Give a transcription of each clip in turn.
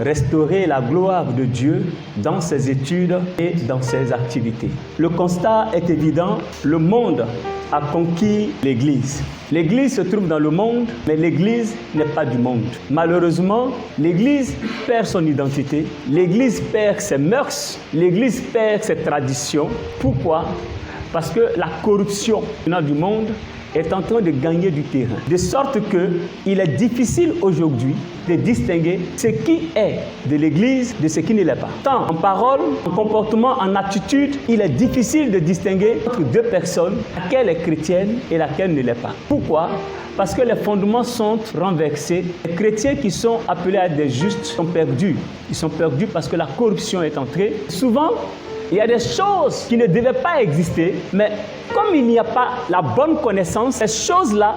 restaurer la gloire de Dieu dans ses études et dans ses activités. Le constat est évident, le monde a conquis l'Église. L'Église se trouve dans le monde, mais l'Église n'est pas du monde. Malheureusement, l'Église perd son identité, l'Église perd ses mœurs, l'Église perd ses traditions. Pourquoi? Parce que la corruption du monde est en train de gagner du terrain. De sorte qu'il est difficile aujourd'hui de distinguer ce qui est de l'Église de ce qui ne l'est pas. Tant en parole, en comportement, en attitude, il est difficile de distinguer entre deux personnes, laquelle est chrétienne et laquelle ne l'est pas. Pourquoi? Parce que les fondements sont renversés. Les chrétiens qui sont appelés à être des justes sont perdus. Ils sont perdus parce que la corruption est entrée. Souvent, il y a des choses qui ne devaient pas exister, mais comme il n'y a pas la bonne connaissance, ces choses-là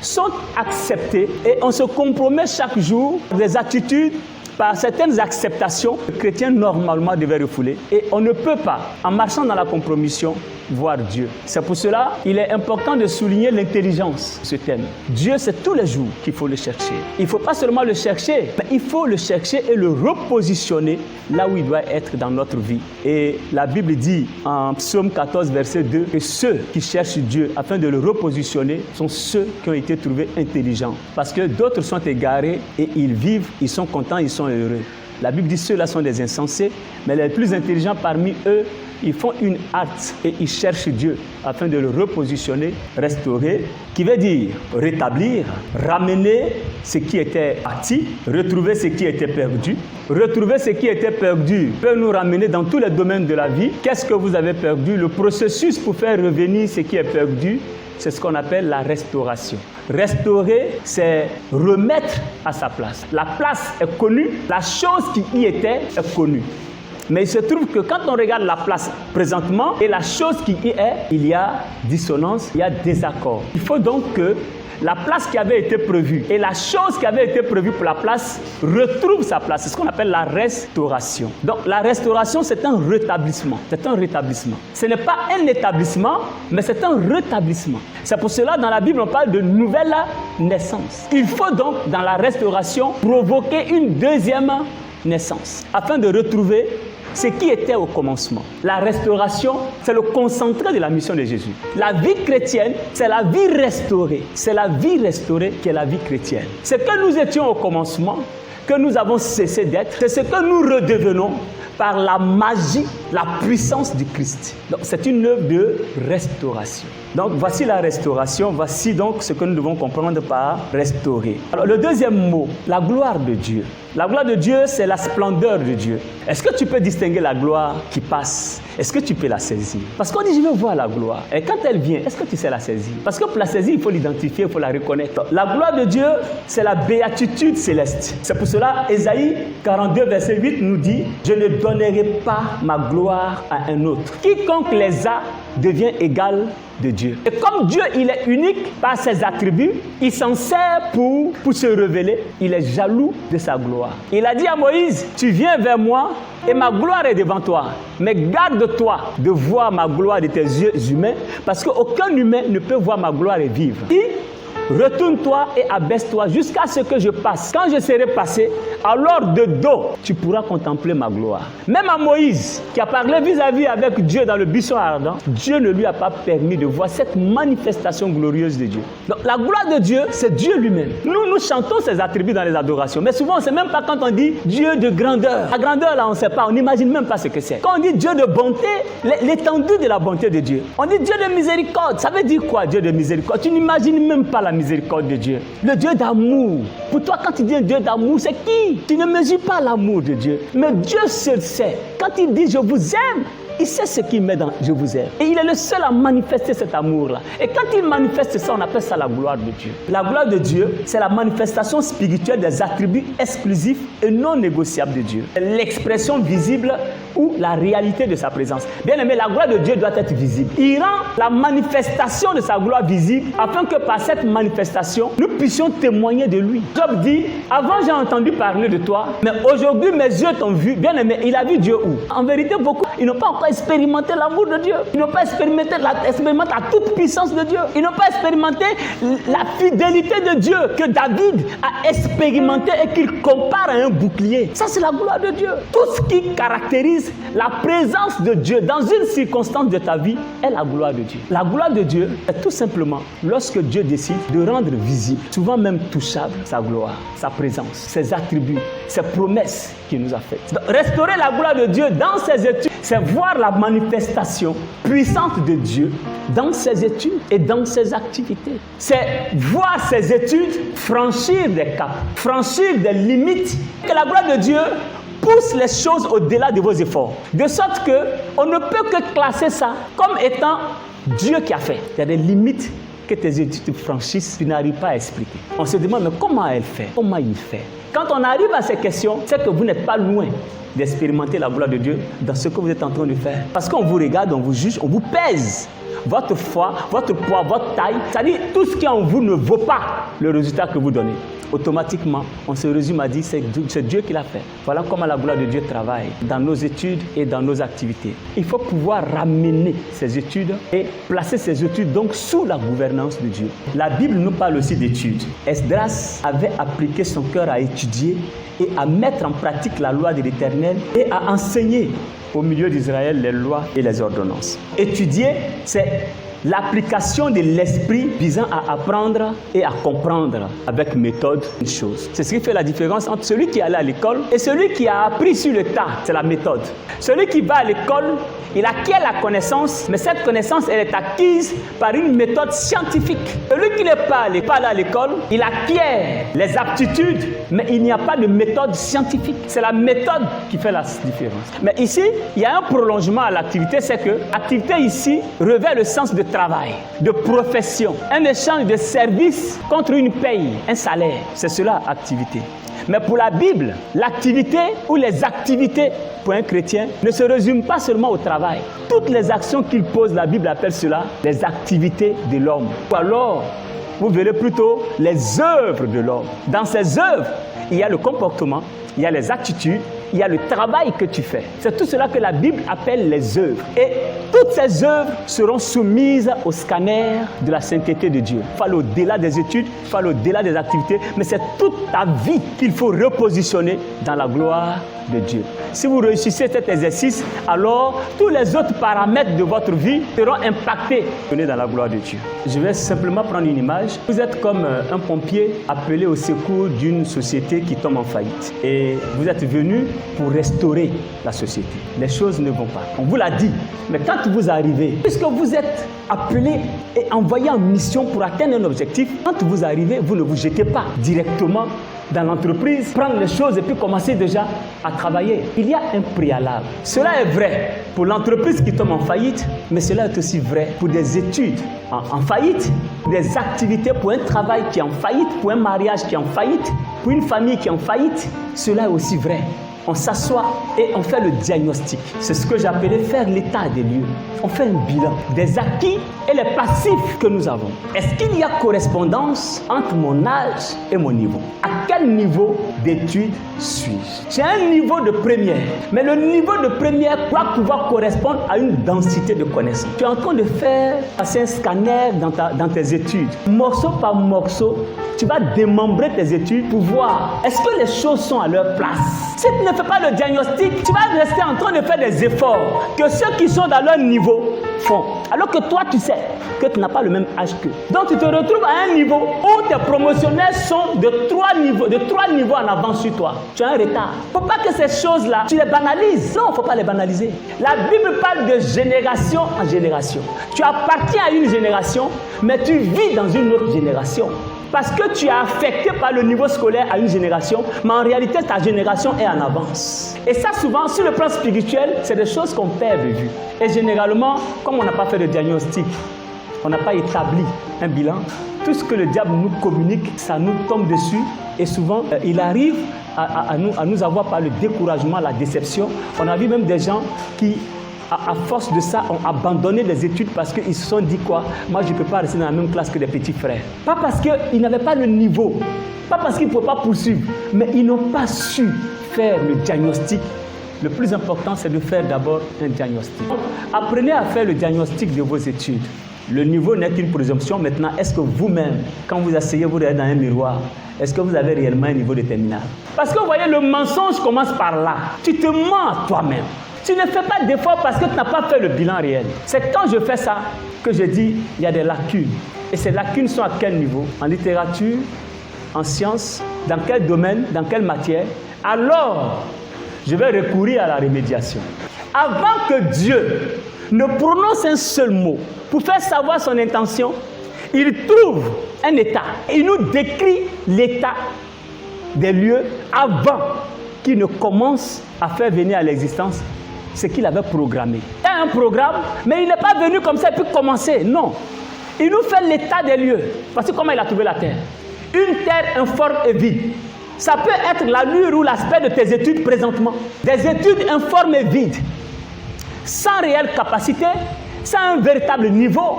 sont acceptées et on se compromet chaque jour des attitudes par certaines acceptations que les chrétiens normalement devaient refouler. Et on ne peut pas, en marchant dans la compromission, voir Dieu. C'est pour cela qu'il est important de souligner l'intelligence de ce thème. Dieu, c'est tous les jours qu'il faut le chercher. Il ne faut pas seulement le chercher, mais il faut le chercher et le repositionner là où il doit être dans notre vie. Et la Bible dit en Psaume 14, verset 2, que ceux qui cherchent Dieu afin de le repositionner sont ceux qui ont été trouvés intelligents. Parce que d'autres sont égarés et ils vivent, ils sont contents, ils sont heureux. La Bible dit que ceux-là sont des insensés, mais les plus intelligents parmi eux, ils font une hâte et ils cherchent Dieu afin de le repositionner, restaurer, qui veut dire rétablir, ramener ce qui était parti, retrouver ce qui était perdu. Retrouver ce qui était perdu peut nous ramener dans tous les domaines de la vie. Qu'est-ce que vous avez perdu? Le processus pour faire revenir ce qui est perdu, c'est ce qu'on appelle la restauration. Restaurer, c'est remettre à sa place. La place est connue, la chose qui y était est connue. Mais il se trouve que quand on regarde la place présentement et la chose qui y est, il y a dissonance, il y a désaccord. Il faut donc que la place qui avait été prévue et la chose qui avait été prévue pour la place retrouve sa place. C'est ce qu'on appelle la restauration. Donc la restauration, c'est un rétablissement. C'est un rétablissement. Ce n'est pas un établissement, mais c'est un rétablissement. C'est pour cela, dans la Bible, on parle de nouvelle naissance. Il faut donc, dans la restauration, provoquer une deuxième naissance, afin de retrouver ce qui était au commencement. La restauration, c'est le concentré de la mission de Jésus. La vie chrétienne, c'est la vie restaurée. C'est la vie restaurée qui est la vie chrétienne. Ce que nous étions au commencement, que nous avons cessé d'être, c'est ce que nous redevenons par la magie, la puissance du Christ. Donc, c'est une œuvre de restauration. Donc, voici la restauration. Voici donc ce que nous devons comprendre par restaurer. Alors, le deuxième mot, la gloire de Dieu. La gloire de Dieu, c'est la splendeur de Dieu. Est-ce que tu peux distinguer la gloire qui passe? Est-ce que tu peux la saisir? Parce qu'on dit, je veux voir la gloire. Et quand elle vient, est-ce que tu sais la saisir? Parce que pour la saisir, il faut l'identifier, il faut la reconnaître. La gloire de Dieu, c'est la béatitude céleste. C'est pour cela, Ésaïe 42, verset 8 nous dit, je ne donnerai pas ma gloire à un autre. Quiconque les a devient égal de Dieu. Et comme Dieu, il est unique par ses attributs, il s'en sert pour se révéler. Il est jaloux de sa gloire. Il a dit à Moïse, tu viens vers moi et ma gloire est devant toi. Mais garde-toi de voir ma gloire de tes yeux humains, parce qu'aucun humain ne peut voir ma gloire et vivre. Retourne-toi et abaisse-toi jusqu'à ce que je passe. Quand je serai passé, alors de dos, tu pourras contempler ma gloire. Même à Moïse, qui a parlé vis-à-vis avec Dieu dans le buisson ardent, Dieu ne lui a pas permis de voir cette manifestation glorieuse de Dieu. Donc la gloire de Dieu, c'est Dieu lui-même. Nous chantons ses attributs dans les adorations, mais souvent on ne sait même pas quand on dit Dieu de grandeur. La grandeur là, on ne sait pas, on n'imagine même pas ce que c'est. Quand on dit Dieu de bonté, l'étendue de la bonté de Dieu. On dit Dieu de miséricorde. Ça veut dire quoi, Dieu de miséricorde? Tu n'imagines même pas la miséricorde de Dieu. Le Dieu d'amour. Pour toi, quand tu dis un Dieu d'amour, c'est qui? Tu ne mesures pas l'amour de Dieu. Mais Dieu seul sait. Quand il dit je vous aime, il sait ce qu'il met dans je vous aime. Et il est le seul à manifester cet amour-là. Et quand il manifeste ça, on appelle ça la gloire de Dieu. La gloire de Dieu, c'est la manifestation spirituelle des attributs exclusifs et non négociables de Dieu. L'expression visible ou la réalité de sa présence. Bien aimé, la gloire de Dieu doit être visible. Il rend la manifestation de sa gloire visible afin que par cette manifestation, nous puissions témoigner de lui. Job dit, avant j'ai entendu parler de toi, mais aujourd'hui mes yeux t'ont vu. Bien aimé, il a vu Dieu où? En vérité, beaucoup, ils n'ont pas encore expérimenté l'amour de Dieu. Ils n'ont pas expérimenté la toute puissance de Dieu. Ils n'ont pas expérimenté la fidélité de Dieu que David a expérimenté et qu'il compare à un bouclier. Ça, c'est la gloire de Dieu. Tout ce qui caractérise la présence de Dieu dans une circonstance de ta vie est la gloire de Dieu. La gloire de Dieu est tout simplement lorsque Dieu décide de rendre visible, souvent même touchable, sa gloire, sa présence, ses attributs, ses promesses qu'il nous a faites. Donc, restaurer la gloire de Dieu dans ses études, c'est voir la manifestation puissante de Dieu dans ses études et dans ses activités. C'est voir ses études franchir des caps, franchir des limites, que la gloire de Dieu pousse les choses au-delà de vos efforts. De sorte qu'on ne peut que classer ça comme étant Dieu qui a fait. Il y a des limites que tes études franchissent, tu n'arrives pas à expliquer. On se demande, mais comment elle fait? Comment il fait? Quand on arrive à ces questions, c'est que vous n'êtes pas loin d'expérimenter la gloire de Dieu dans ce que vous êtes en train de faire. Parce qu'on vous regarde, on vous juge, on vous pèse. Votre foi, votre poids, votre taille, c'est-à-dire tout ce qui est en vous ne vaut pas le résultat que vous donnez. Automatiquement, on se résume à dire c'est Dieu qui l'a fait. Voilà comment la gloire de Dieu travaille dans nos études et dans nos activités. Il faut pouvoir ramener ces études et placer ces études donc sous la gouvernance de Dieu. La Bible nous parle aussi d'études. Esdras avait appliqué son cœur à étudier et à mettre en pratique la loi de l'Éternel et à enseigner au milieu d'Israël les lois et les ordonnances. Étudier, c'est l'application de l'esprit visant à apprendre et à comprendre avec méthode une chose. C'est ce qui fait la différence entre celui qui est allé à l'école et celui qui a appris sur le tas. C'est la méthode. Celui qui va à l'école, il acquiert la connaissance, mais cette connaissance, elle est acquise par une méthode scientifique. Celui qui n'est pas allé à l'école, il acquiert les aptitudes, mais il n'y a pas de méthode scientifique. C'est la méthode qui fait la différence. Mais ici, il y a un prolongement à l'activité, c'est que l'activité ici revêt le sens de travail, de profession, un échange de services contre une paye, un salaire. C'est cela, activité. Mais pour la Bible, l'activité ou les activités pour un chrétien ne se résument pas seulement au travail. Toutes les actions qu'il pose, la Bible appelle cela les activités de l'homme. Ou alors, vous verrez plutôt les œuvres de l'homme. Dans ces œuvres, il y a le comportement, il y a les attitudes, il y a le travail que tu fais. C'est tout cela que la Bible appelle les œuvres. Et toutes ces œuvres seront soumises au scanner de la sainteté de Dieu. Il faut aller au-delà des études, il faut aller au-delà des activités, mais c'est toute ta vie qu'il faut repositionner dans la gloire de Dieu. Si vous réussissez cet exercice, alors tous les autres paramètres de votre vie seront impactés dans la gloire de Dieu. Je vais simplement prendre une image. Vous êtes comme un pompier appelé au secours d'une société qui tombe en faillite. Et vous êtes venu pour restaurer la société. Les choses ne vont pas. On vous l'a dit. Mais quand vous arrivez, puisque vous êtes appelé et envoyé en mission pour atteindre un objectif, quand vous arrivez, vous ne vous jetez pas directement dans l'entreprise, prendre les choses et puis commencer déjà à travailler. Il y a un préalable. Cela est vrai pour l'entreprise qui tombe en faillite, mais cela est aussi vrai pour des études en faillite, des activités pour un travail qui est en faillite, pour un mariage qui est en faillite, pour une famille qui est en faillite. Cela est aussi vrai. On s'assoit et on fait le diagnostic. C'est ce que j'appelais faire l'état des lieux. On fait un bilan des acquis et les passifs que nous avons. Est-ce qu'il y a correspondance entre mon âge et mon niveau? À quel niveau d'études suis-je? J'ai un niveau de première, mais le niveau de première doit pouvoir correspondre à une densité de connaissances. Tu es en train de faire passer un scanner dans tes études. Morceau par morceau, tu vas démembrer tes études pour voir est-ce que les choses sont à leur place. Si tu ne fais pas le diagnostic, tu vas rester en train de faire des efforts que ceux qui sont dans leur niveau font. Alors que toi, tu sais que tu n'as pas le même âge qu'eux. Donc, tu te retrouves à un niveau où tes promotionnaires sont de trois niveaux en avance sur toi. Tu as un retard. Il ne faut pas que ces choses-là, tu les banalises. Non, il ne faut pas les banaliser. La Bible parle de génération en génération. Tu appartiens à une génération, mais tu vis dans une autre génération. Parce que tu es affecté par le niveau scolaire à une génération, mais en réalité, ta génération est en avance. Et ça, souvent, sur le plan spirituel, c'est des choses qu'on perd de vue. Et généralement, comme on n'a pas fait de diagnostic, on n'a pas établi un bilan, tout ce que le diable nous communique, ça nous tombe dessus. Et souvent, il arrive à nous avoir par le découragement, la déception. On a vu même des gens qui, à force de ça, ont abandonné les études parce qu'ils se sont dit quoi? Moi, je ne peux pas rester dans la même classe que des petits frères. Pas parce qu'ils n'avaient pas le niveau, pas parce qu'ils ne pouvaient pas poursuivre, mais ils n'ont pas su faire le diagnostic. Le plus important, c'est de faire d'abord un diagnostic. Apprenez à faire le diagnostic de vos études. Le niveau n'est qu'une présomption. Maintenant, est-ce que vous-même, quand vous asseyez, vous regardez dans un miroir, est-ce que vous avez réellement un niveau de terminale? Parce que vous voyez, le mensonge commence par là. Tu te mens à toi-même. Tu ne fais pas d'effort parce que tu n'as pas fait le bilan réel. C'est quand je fais ça que je dis il y a des lacunes. Et ces lacunes sont à quel niveau? En littérature, en sciences, dans quel domaine, dans quelle matière? Alors, je vais recourir à la remédiation. Avant que Dieu ne prononce un seul mot pour faire savoir son intention, il trouve un état. Il nous décrit l'état des lieux avant qu'il ne commence à faire venir à l'existence ce qu'il avait programmé. Il y a un programme, mais il n'est pas venu comme ça et puis commencer. Non. Il nous fait l'état des lieux. Parce que comment il a trouvé la terre? Une terre informe et vide. Ça peut être l'allure ou l'aspect de tes études présentement. Des études informes et vides. Sans réelle capacité, sans un véritable niveau.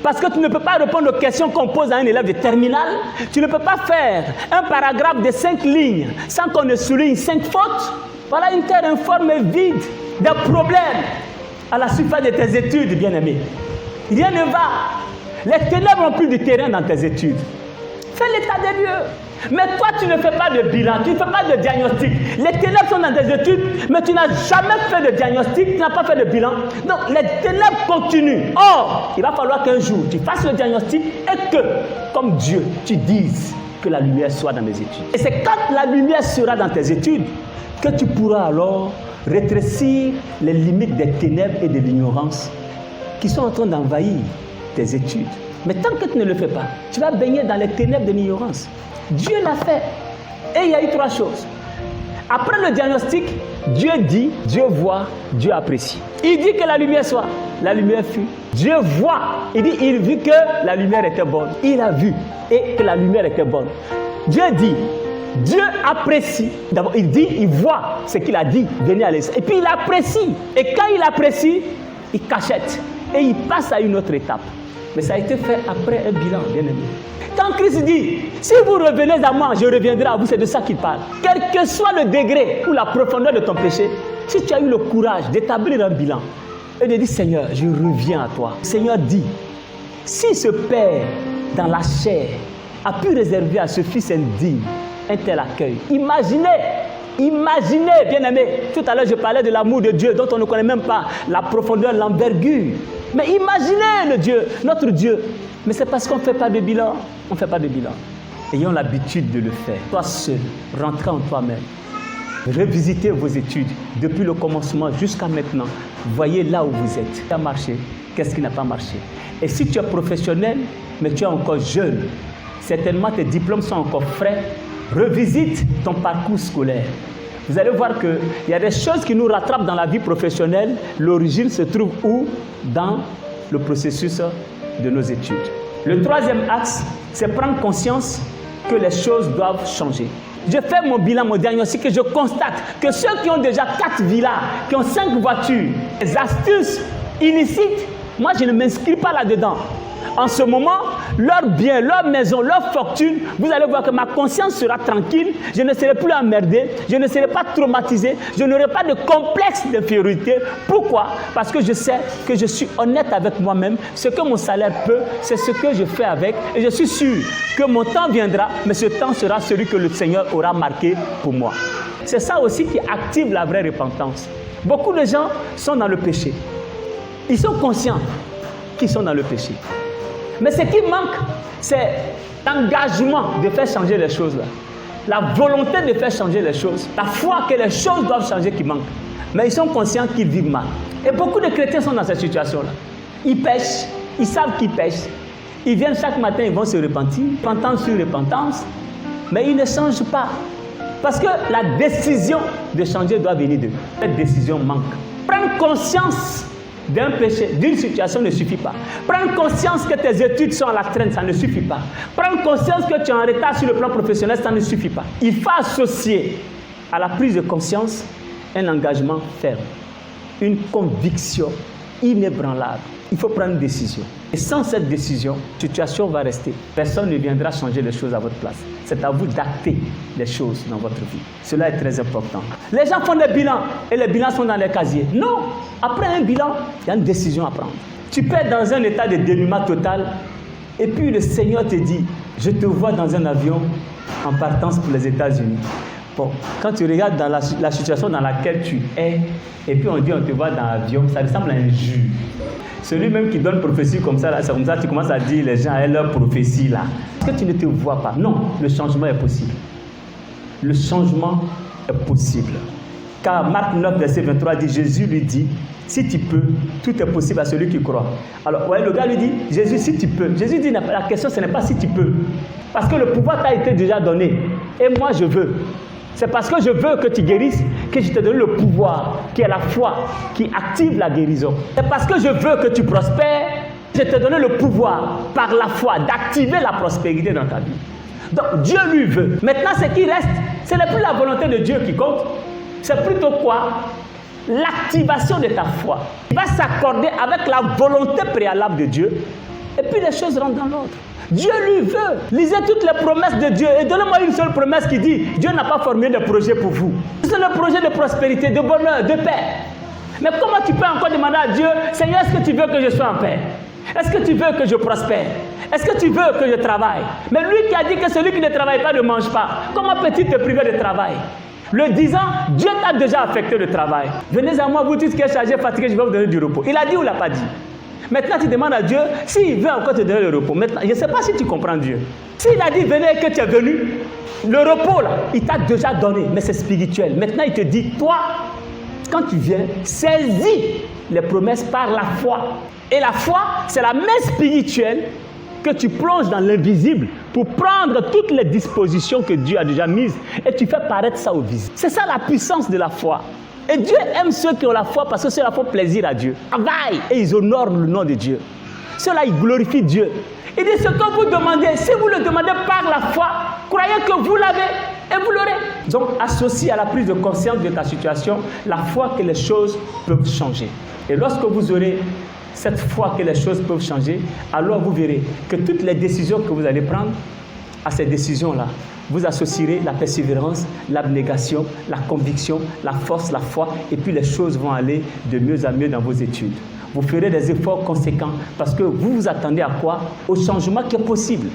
Parce que tu ne peux pas répondre aux questions qu'on pose à un élève de terminale. Tu ne peux pas faire un paragraphe de 5 lignes sans qu'on ne souligne 5 fautes. Voilà une terre informe et vide. Des problèmes à la surface de tes études, bien-aimé. Rien ne va. Les ténèbres n'ont plus de terrain dans tes études. Fais l'état des lieux. Mais toi, tu ne fais pas de bilan, tu ne fais pas de diagnostic. Les ténèbres sont dans tes études, mais tu n'as jamais fait de diagnostic, tu n'as pas fait de bilan. Donc, les ténèbres continuent. Or, il va falloir qu'un jour, tu fasses le diagnostic et que, comme Dieu, tu dises que la lumière soit dans mes études. Et c'est quand la lumière sera dans tes études que tu pourras alors rétrécir les limites des ténèbres et de l'ignorance qui sont en train d'envahir tes études. Mais tant que tu ne le fais pas, tu vas baigner dans les ténèbres de l'ignorance. Dieu l'a fait. Et il y a eu 3 choses. Après le diagnostic, Dieu dit, Dieu voit, Dieu apprécie. Il dit que la lumière soit, la lumière fut. Dieu voit, il dit, il vit que la lumière était bonne. Il a vu et que la lumière était bonne. Dieu dit, Dieu apprécie. D'abord, il dit, il voit ce qu'il a dit, venez à l'essai. Et puis il apprécie. Et quand il apprécie, il cachette. Et il passe à une autre étape. Mais ça a été fait après un bilan, bien aimé. Quand Christ dit, si vous revenez à moi, je reviendrai à vous, c'est de ça qu'il parle. Quel que soit le degré ou la profondeur de ton péché, si tu as eu le courage d'établir un bilan et de dire, Seigneur, je reviens à toi. Seigneur dit, si ce Père dans la chair a pu réserver à ce Fils indigne un tel accueil, imaginez, bien-aimé, tout à l'heure je parlais de l'amour de Dieu dont on ne connaît même pas la profondeur, l'envergure. Mais imaginez le Dieu, notre Dieu. Mais c'est parce qu'on ne fait pas de bilan. On ne fait pas de bilan. Ayons l'habitude de le faire. Toi seul, rentrez en toi-même. Revisitez vos études depuis le commencement jusqu'à maintenant. Voyez là où vous êtes. Qu'est-ce qui a marché? Qu'est-ce qui n'a pas marché? Et si tu es professionnel, mais tu es encore jeune, certainement tes diplômes sont encore frais, revisite ton parcours scolaire. Vous allez voir qu'il y a des choses qui nous rattrapent dans la vie professionnelle. L'origine se trouve où? Dans le processus de nos études. Le 3e axe, c'est prendre conscience que les choses doivent changer. Je fais mon bilan, mon diagnostic et je constate que ceux qui ont déjà 4 villas, qui ont 5 voitures, les astuces illicites, moi je ne m'inscris pas là-dedans. En ce moment, leurs biens, leur maison, leur fortune, vous allez voir que ma conscience sera tranquille, je ne serai plus emmerdé, je ne serai pas traumatisé, je n'aurai pas de complexe d'infériorité. Pourquoi? Parce que je sais que je suis honnête avec moi-même. Ce que mon salaire peut, c'est ce que je fais avec. Et je suis sûr que mon temps viendra, mais ce temps sera celui que le Seigneur aura marqué pour moi. C'est ça aussi qui active la vraie repentance. Beaucoup de gens sont dans le péché. Ils sont conscients qu'ils sont dans le péché. Mais ce qui manque, c'est l'engagement de faire changer les choses là. La volonté de faire changer les choses. La foi que les choses doivent changer qui manque. Mais ils sont conscients qu'ils vivent mal. Et beaucoup de chrétiens sont dans cette situation-là. Ils pêchent, ils savent qu'ils pêchent. Ils viennent chaque matin, ils vont se repentir, repentance sur repentance, mais ils ne changent pas. Parce que la décision de changer doit venir d'eux. Cette décision manque. Prendre conscience d'un péché, d'une situation ne suffit pas. Prendre conscience que tes études sont à la traîne, ça ne suffit pas. Prendre conscience que tu es en retard sur le plan professionnel, ça ne suffit pas. Il faut associer à la prise de conscience un engagement ferme, une conviction inébranlable. Il faut prendre une décision. Et sans cette décision, la situation va rester. Personne ne viendra changer les choses à votre place. C'est à vous d'acter les choses dans votre vie. Cela est très important. Les gens font des bilans et les bilans sont dans les casiers. Non, après un bilan, il y a une décision à prendre. Tu peux être dans un état de dénuement total et puis le Seigneur te dit, je te vois dans un avion en partance pour les États-Unis. Bon, quand tu regardes dans la situation dans laquelle tu es et puis on dit on te voit dans l'avion, ça ressemble à un jus. Celui même qui donne prophétie comme ça, là, c'est comme ça, tu commences à dire les gens et leur prophétie là. Est-ce que tu ne te vois pas? Non, le changement est possible. Le changement est possible. Car Marc 9, verset 23 dit, Jésus lui dit, si tu peux, tout est possible à celui qui croit. Alors, ouais, le gars lui dit, Jésus, si tu peux. Jésus dit, la question, ce n'est pas si tu peux. Parce que le pouvoir t'a été déjà donné. Et moi, je veux. C'est parce que je veux que tu guérisses que je te donne le pouvoir, qui est la foi, qui active la guérison. C'est parce que je veux que tu prospères, je te donne le pouvoir, par la foi, d'activer la prospérité dans ta vie. Donc Dieu lui veut. Maintenant, ce qui reste, ce n'est plus la volonté de Dieu qui compte. C'est plutôt quoi? L'activation de ta foi. Il va s'accorder avec la volonté préalable de Dieu. Et puis les choses rentrent dans l'ordre. Dieu lui veut. Lisez toutes les promesses de Dieu et donnez-moi une seule promesse qui dit Dieu n'a pas formé de projet pour vous. C'est le projet de prospérité, de bonheur, de paix. Mais comment tu peux encore demander à Dieu, Seigneur, est-ce que tu veux que je sois en paix? Est-ce que tu veux que je prospère? Est-ce que tu veux que je travaille? Mais lui qui a dit que celui qui ne travaille pas ne mange pas, comment peut-il te priver de travail? Le disant, Dieu t'a déjà affecté le travail. Venez à moi, vous tous qui êtes chargés, fatigués, je vais vous donner du repos. Il a dit ou il n'a pas dit? Maintenant, tu demandes à Dieu s'il veut encore te donner le repos. Maintenant, je ne sais pas si tu comprends Dieu. S'il a dit venez et que tu es venu, le repos là, il t'a déjà donné, mais c'est spirituel. Maintenant, il te dit, toi, quand tu viens, saisis les promesses par la foi. Et la foi, c'est la main spirituelle que tu plonges dans l'invisible pour prendre toutes les dispositions que Dieu a déjà mises et tu fais paraître ça au visible. C'est ça la puissance de la foi. Et Dieu aime ceux qui ont la foi parce que ceux-là font plaisir à Dieu. Travaillent et ils honorent le nom de Dieu. Ceux-là, ils glorifient Dieu. Il dit ce que vous demandez, si vous le demandez par la foi, croyez que vous l'avez et vous l'aurez. Donc, associe à la prise de conscience de ta situation la foi que les choses peuvent changer. Et lorsque vous aurez cette foi que les choses peuvent changer, alors vous verrez que toutes les décisions que vous allez prendre, à ces décisions-là, vous associerez la persévérance, l'abnégation, la conviction, la force, la foi, et puis les choses vont aller de mieux en mieux dans vos études. Vous ferez des efforts conséquents parce que vous vous attendez à quoi? Au changement qui est possible.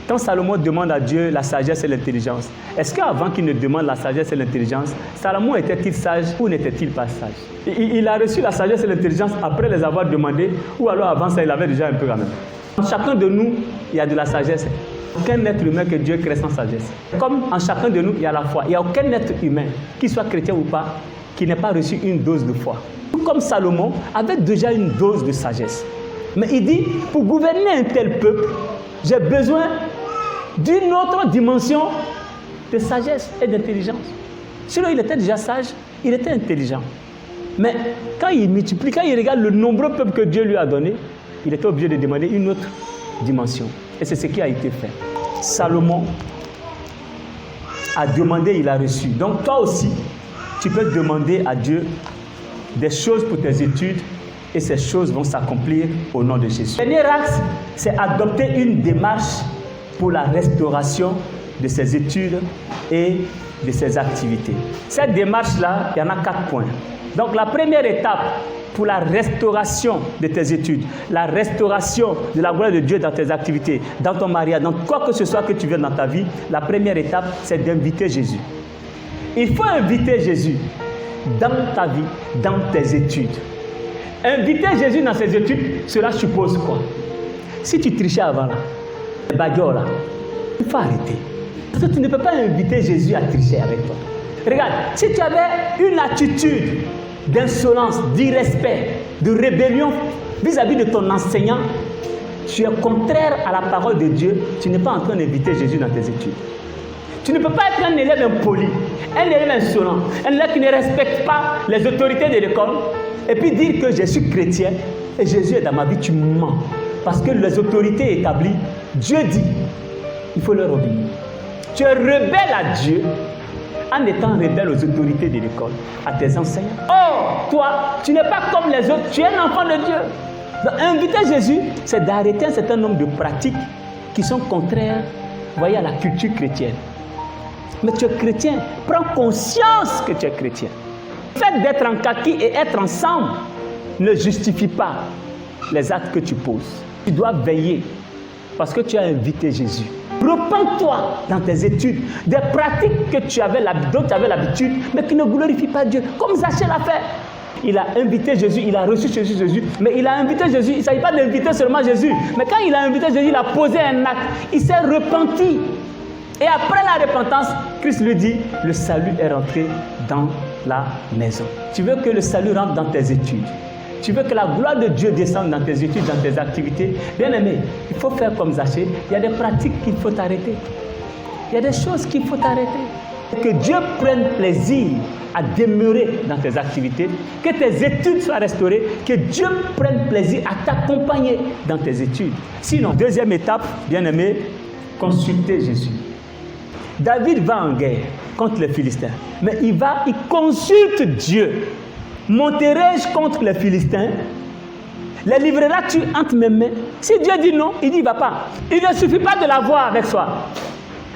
Quand Salomon demande à Dieu la sagesse et l'intelligence, est-ce qu'avant qu'il ne demande la sagesse et l'intelligence, Salomon était-il sage ou n'était-il pas sage? Il a reçu la sagesse et l'intelligence après les avoir demandées, ou alors avant ça, il avait déjà un peu quand même. En chacun de nous, il y a de la sagesse. Aucun être humain que Dieu crée sans sagesse. Comme en chacun de nous, il y a la foi. Il n'y a aucun être humain, qu'il soit chrétien ou pas, qui n'ait pas reçu une dose de foi. Comme Salomon avait déjà une dose de sagesse. Mais il dit, pour gouverner un tel peuple, j'ai besoin d'une autre dimension de sagesse et d'intelligence. Sinon, il était déjà sage, il était intelligent. Mais quand il multiplie, quand il regarde le nombreux peuple que Dieu lui a donné, il était obligé de demander une autre dimension. Et c'est ce qui a été fait. Salomon a demandé, il a reçu. Donc toi aussi, tu peux demander à Dieu des choses pour tes études et ces choses vont s'accomplir au nom de Jésus. Le dernier axe, c'est adopter une démarche pour la restauration de ses études et de ses activités. Cette démarche-là, il y en a 4 points. Donc la première étape pour la restauration de tes études, la restauration de la gloire de Dieu dans tes activités, dans ton mariage, dans quoi que ce soit que tu veux dans ta vie, la première étape, c'est d'inviter Jésus. Il faut inviter Jésus dans ta vie, dans tes études. Inviter Jésus dans ses études, cela suppose quoi? Si tu trichais avant là, les bagarres là, il faut arrêter. Parce que tu ne peux pas inviter Jésus à tricher avec toi. Regarde, si tu avais une attitude d'insolence, d'irrespect, de rébellion vis-à-vis de ton enseignant, tu es contraire à la parole de Dieu, tu n'es pas en train d'inviter Jésus dans tes études. Tu ne peux pas être un élève impoli, un élève insolent, un élève qui ne respecte pas les autorités de l'école et puis dire que je suis chrétien et Jésus est dans ma vie, tu mens. Parce que les autorités établies, Dieu dit, il faut leur obéir. Tu es rebelle à Dieu en étant rebelle aux autorités de l'école, à tes enseignants. Or, toi, tu n'es pas comme les autres, tu es un enfant de Dieu. Donc, inviter Jésus, c'est d'arrêter un certain nombre de pratiques qui sont contraires, voyez, à la culture chrétienne. Mais tu es chrétien, prends conscience que tu es chrétien. Le fait d'être en kaki et être ensemble ne justifie pas les actes que tu poses. Tu dois veiller parce que tu as invité Jésus. Repends-toi dans tes études des pratiques dont tu avais l'habitude, mais qui ne glorifient pas Dieu, comme Zachée l'a fait. Il a invité Jésus, il a reçu Jésus, mais il a invité Jésus. Il ne s'agit pas d'inviter seulement Jésus, mais quand il a invité Jésus, il a posé un acte, il s'est repenti. Et après la repentance, Christ lui dit, le salut est rentré dans la maison. Tu veux que le salut rentre dans tes études. Tu veux que la gloire de Dieu descende dans tes études, dans tes activités. Bien aimé, il faut faire comme Zachée. Il y a des pratiques qu'il faut arrêter. Il y a des choses qu'il faut arrêter. Que Dieu prenne plaisir à demeurer dans tes activités, que tes études soient restaurées, que Dieu prenne plaisir à t'accompagner dans tes études. Sinon, deuxième étape, bien aimé, consulter Jésus. David va en guerre contre les Philistins, mais il consulte Dieu. Monterai-je contre les Philistins? Les livreras-tu entre mes mains? Si Dieu dit non, il dit il ne va pas. Il ne suffit pas de l'avoir avec soi,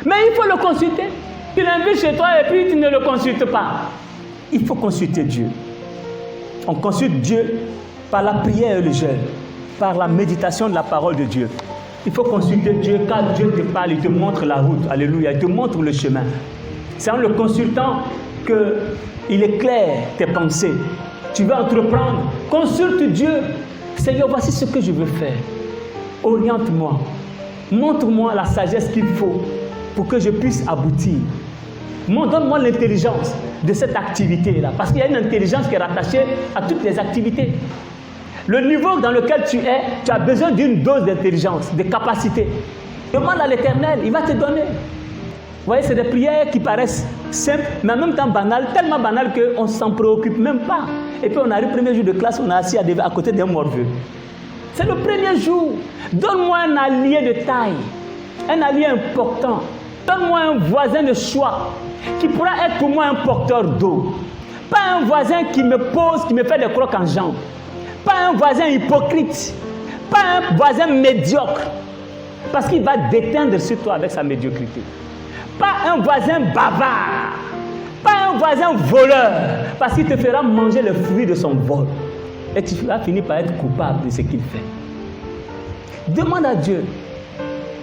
mais il faut le consulter. Tu l'invites chez toi et puis tu ne le consultes pas. Il faut consulter Dieu. On consulte Dieu par la prière et le jeûne, par la méditation de la parole de Dieu. Il faut consulter Dieu quand Dieu te parle, il te montre la route. Alléluia, il te montre le chemin. C'est en le consultant qu'il éclaire tes pensées. Tu veux entreprendre, consulte Dieu. Seigneur, voici ce que je veux faire. Oriente-moi. Montre-moi la sagesse qu'il faut pour que je puisse aboutir. Donne-moi l'intelligence de cette activité-là. Parce qu'il y a une intelligence qui est rattachée à toutes les activités. Le niveau dans lequel tu es, tu as besoin d'une dose d'intelligence, de capacité. Demande à l'Éternel, il va te donner. Vous voyez, c'est des prières qui paraissent simples, mais en même temps banales, tellement banales qu'on ne s'en préoccupe même pas. Et puis on arrive, premier jour de classe, on est assis à côté d'un morveux. C'est le premier jour. Donne-moi un allié de taille, un allié important. Donne-moi un voisin de choix qui pourra être pour moi un porteur d'eau. Pas un voisin qui me pose, qui me fait des crocs en jambes. Pas un voisin hypocrite. Pas un voisin médiocre. Parce qu'il va déteindre sur toi avec sa médiocrité. Pas un voisin bavard. Pas un voisin voleur. Parce qu'il te fera manger le fruit de son vol. Et tu vas finir par être coupable de ce qu'il fait. Demande à Dieu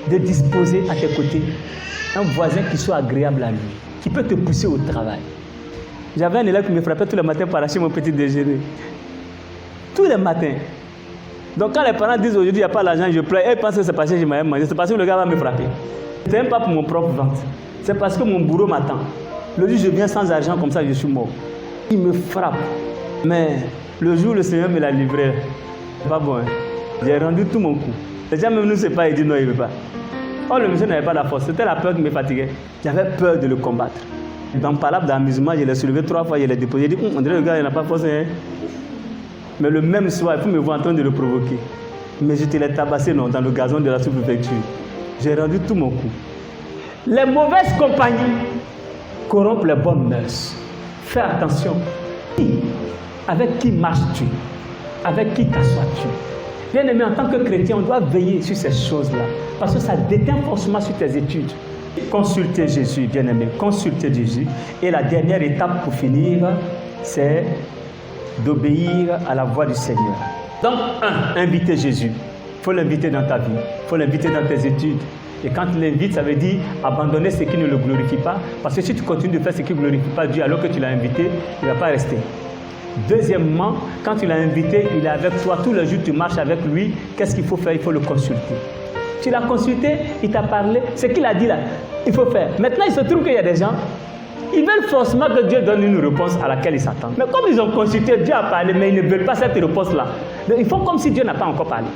de disposer à tes côtés un voisin qui soit agréable à lui, qui peut te pousser au travail. J'avais un élève qui me frappait tous les matins pour arracher mon petit déjeuner. Tous les matins. Donc quand les parents disent aujourd'hui il n'y a pas l'argent, je pleure, ils pensent que c'est parce que je m'avais mangé, c'est parce que le gars va me frapper. Ce n'est même pas pour mon propre ventre. C'est parce que mon bourreau m'attend. Le jour où je viens sans argent, comme ça je suis mort. Il me frappe. Mais le jour où le Seigneur me l'a livré, c'est pas bon. Hein? J'ai rendu tout mon coup. Les gens même ne savent pas, ils disent non, il ne veut pas. Oh, le monsieur n'avait pas la force. C'était la peur qui me fatiguait. J'avais peur de le combattre. Dans Palab d'amusement, je l'ai soulevé 3 fois, je l'ai déposé. J'ai dit, on dirait le gars, il n'a pas force. Hein? Mais le même soir, il faut me voir en train de le provoquer. Mais je te l'ai tabassé dans le gazon de la sous-préfecture. J'ai rendu tout mon coup. Les mauvaises compagnies corrompent les bonnes mœurs. Fais attention. Avec qui marches-tu? Avec qui t'assois-tu? Bien aimé, en tant que chrétien, on doit veiller sur ces choses-là. Parce que ça déteint forcément sur tes études. Consultez Jésus, bien aimé. Consultez Jésus. Et la dernière étape pour finir, c'est d'obéir à la voix du Seigneur. Donc, inviter Jésus. Il faut l'inviter dans ta vie. Il faut l'inviter dans tes études. Et quand tu l'invites, ça veut dire abandonner ce qui ne le glorifie pas. Parce que si tu continues de faire ce qui ne glorifie pas Dieu alors que tu l'as invité, il ne va pas rester. Deuxièmement, quand tu l'as invité, il est avec toi. Tous les jours, tu marches avec lui. Qu'est-ce qu'il faut faire? Il faut le consulter. Tu l'as consulté, il t'a parlé. Ce qu'il a dit là, il faut faire. Maintenant, il se trouve qu'il y a des gens, ils veulent forcément que Dieu donne une réponse à laquelle ils s'attendent. Mais comme ils ont consulté, Dieu a parlé, mais ils ne veulent pas cette réponse-là. Donc, ils font comme si Dieu n'a pas encore parlé.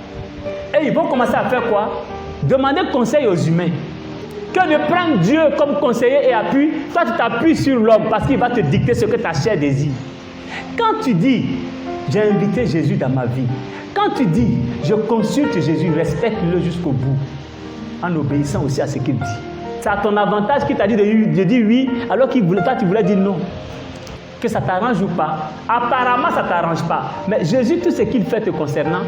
Et ils vont commencer à faire quoi? Demander conseil aux humains. Que de prendre Dieu comme conseiller et appui, toi tu t'appuies sur l'homme parce qu'il va te dicter ce que ta chair désire. Quand tu dis J'ai invité Jésus dans ma vie. Quand tu dis, je consulte Jésus, respecte-le jusqu'au bout, en obéissant aussi à ce qu'il dit. C'est à ton avantage qu'il t'a dit de dire oui, alors que toi tu voulais dire non. Que ça t'arrange ou pas, apparemment ça ne t'arrange pas. Mais Jésus, tout ce qu'il fait te concernant,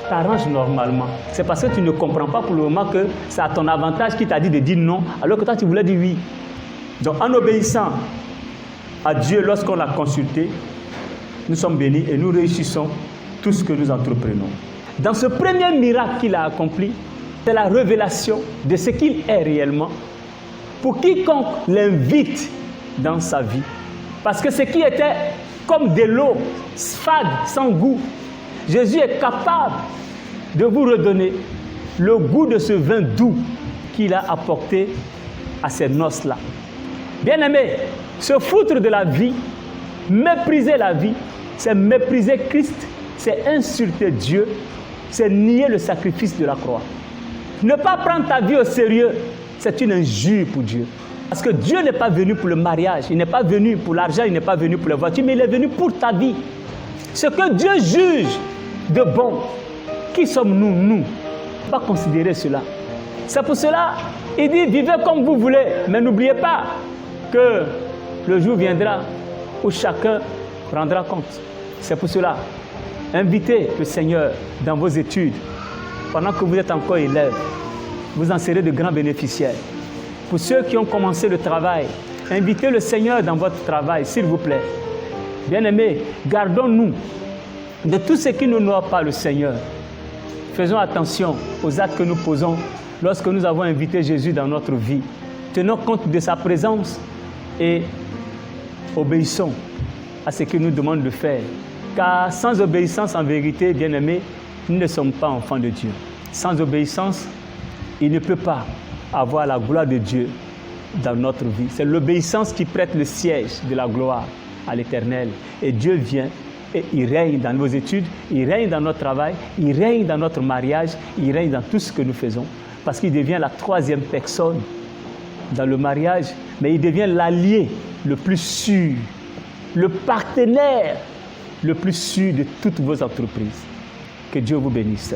t'arrange normalement. C'est parce que tu ne comprends pas pour le moment que c'est à ton avantage qu'il t'a dit de dire non, alors que toi tu voulais dire oui. Donc en obéissant à Dieu lorsqu'on l'a consulté, nous sommes bénis et nous réussissons tout ce que nous entreprenons. Dans ce premier miracle qu'il a accompli, c'est la révélation de ce qu'il est réellement pour quiconque l'invite dans sa vie. Parce que ce qui était comme de l'eau, fade, sans goût, Jésus est capable de vous redonner le goût de ce vin doux qu'il a apporté à ces noces-là. Bien-aimés, se foutre de la vie, mépriser la vie, c'est mépriser Christ, c'est insulter Dieu, c'est nier le sacrifice de la croix. Ne pas prendre ta vie au sérieux, c'est une injure pour Dieu. Parce que Dieu n'est pas venu pour le mariage, il n'est pas venu pour l'argent, il n'est pas venu pour la voiture, mais il est venu pour ta vie. Ce que Dieu juge de bon, qui sommes-nous, nous? Pas considérer cela. C'est pour cela, il dit, vivez comme vous voulez, mais n'oubliez pas que le jour viendra où chacun rendra compte. C'est pour cela, invitez le Seigneur dans vos études. Pendant que vous êtes encore élève, vous en serez de grands bénéficiaires. Pour ceux qui ont commencé le travail, invitez le Seigneur dans votre travail, s'il vous plaît. Bien-aimés, gardons-nous de tout ce qui n'honore pas le Seigneur. Faisons attention aux actes que nous posons lorsque nous avons invité Jésus dans notre vie. Tenons compte de sa présence et obéissons à ce qu'il nous demande de faire. Car sans obéissance, en vérité, bien-aimés, nous ne sommes pas enfants de Dieu. Sans obéissance, il ne peut pas avoir la gloire de Dieu dans notre vie. C'est l'obéissance qui prête le siège de la gloire à l'Éternel. Et Dieu vient et il règne dans nos études, il règne dans notre travail, il règne dans notre mariage, il règne dans tout ce que nous faisons. Parce qu'il devient la troisième personne dans le mariage, mais il devient l'allié le plus sûr, le partenaire le plus sûr de toutes vos entreprises. Que Dieu vous bénisse.